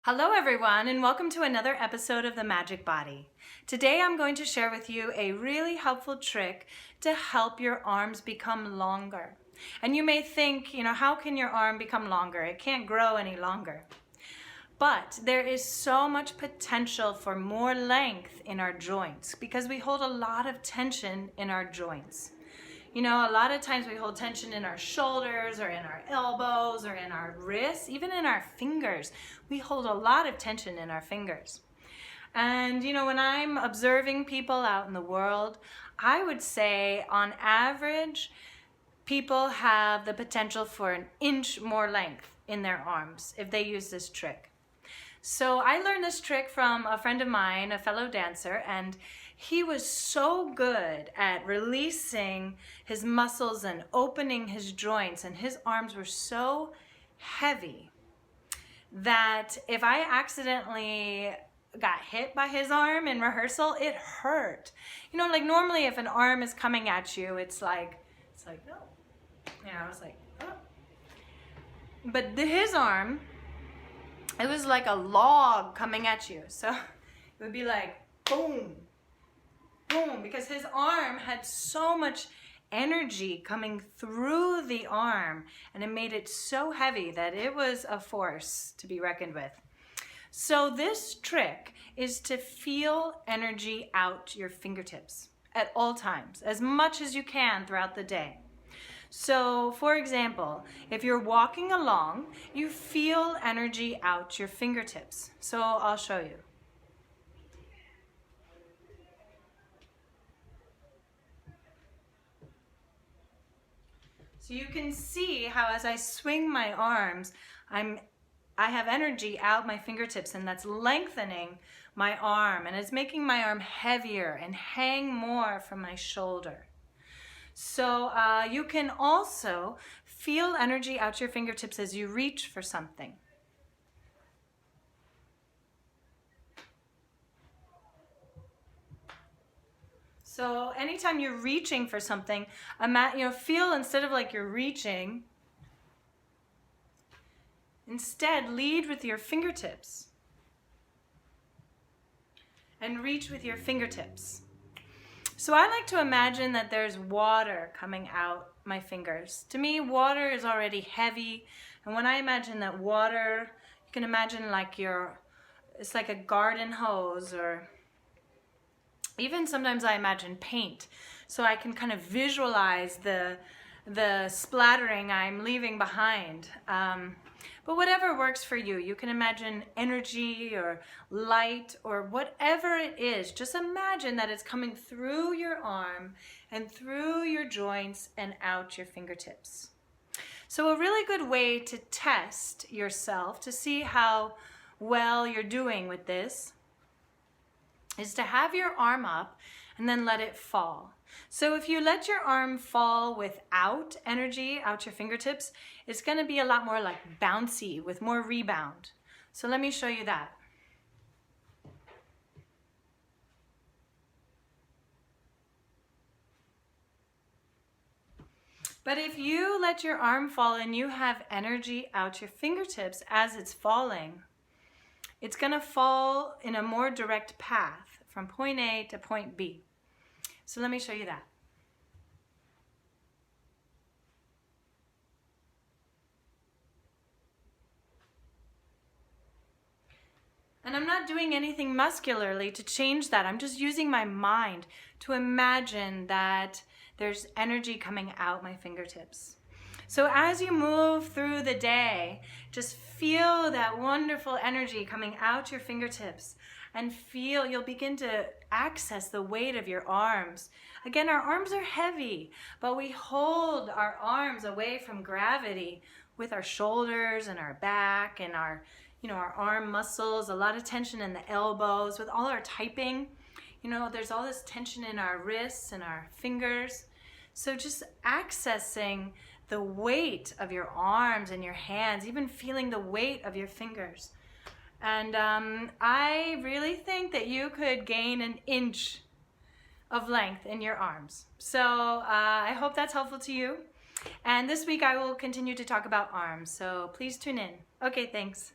Hello everyone, and welcome to another episode of The Magic Body. Today I'm going to share with you a really helpful trick to help your arms become longer. And you may think, how can your arm become longer? It can't grow any longer. But there is so much potential for more length in our joints because we hold a lot of tension in our joints. A lot of times we hold tension in our shoulders or in our elbows or in our wrists, even in our fingers. We hold a lot of tension in our fingers. And when I'm observing people out in the world, I would say on average, people have the potential for an inch more length in their arms if they use this trick. So I learned this trick from a friend of mine, a fellow dancer, and he was so good at releasing his muscles and opening his joints, and his arms were so heavy that if I accidentally got hit by his arm in rehearsal, it hurt. Like normally if an arm is coming at you, it's like, no. I was like, oh. But his arm, it was like a log coming at you. So it would be like, boom, boom, because his arm had so much energy coming through the arm, and it made it so heavy that it was a force to be reckoned with. So this trick is to feel energy out your fingertips at all times, as much as you can throughout the day. So, for example, if you're walking along, you feel energy out your fingertips. So I'll show you. So you can see how as I swing my arms, I have energy out my fingertips, and that's lengthening my arm, and it's making my arm heavier and hang more from my shoulder. So you can also feel energy out your fingertips as you reach for something. So anytime you're reaching for something, feel instead of like you're reaching, instead lead with your fingertips and reach with your fingertips. So I like to imagine that there's water coming out my fingers. To me, water is already heavy, and when I imagine that water, you can imagine like it's like a garden hose, or even sometimes I imagine paint, so I can kind of visualize the splattering I'm leaving behind. But whatever works for you, you can imagine energy or light or whatever it is. Just imagine that it's coming through your arm and through your joints and out your fingertips. So a really good way to test yourself to see how well you're doing with this is to have your arm up and then let it fall. So if you let your arm fall without energy out your fingertips, it's going to be a lot more like bouncy with more rebound. So let me show you that. But if you let your arm fall and you have energy out your fingertips as it's falling, it's going to fall in a more direct path from point A to point B. So let me show you that. And I'm not doing anything muscularly to change that. I'm just using my mind to imagine that there's energy coming out my fingertips. So as you move through the day, just feel that wonderful energy coming out your fingertips, and you'll begin to access the weight of your arms. Again, our arms are heavy, but we hold our arms away from gravity with our shoulders and our back and our arm muscles, a lot of tension in the elbows. With all our typing, there's all this tension in our wrists and our fingers. So just accessing the weight of your arms and your hands, even feeling the weight of your fingers. And I really think that you could gain an inch of length in your arms. So I hope that's helpful to you. And this week I will continue to talk about arms. So please tune in. Okay, thanks.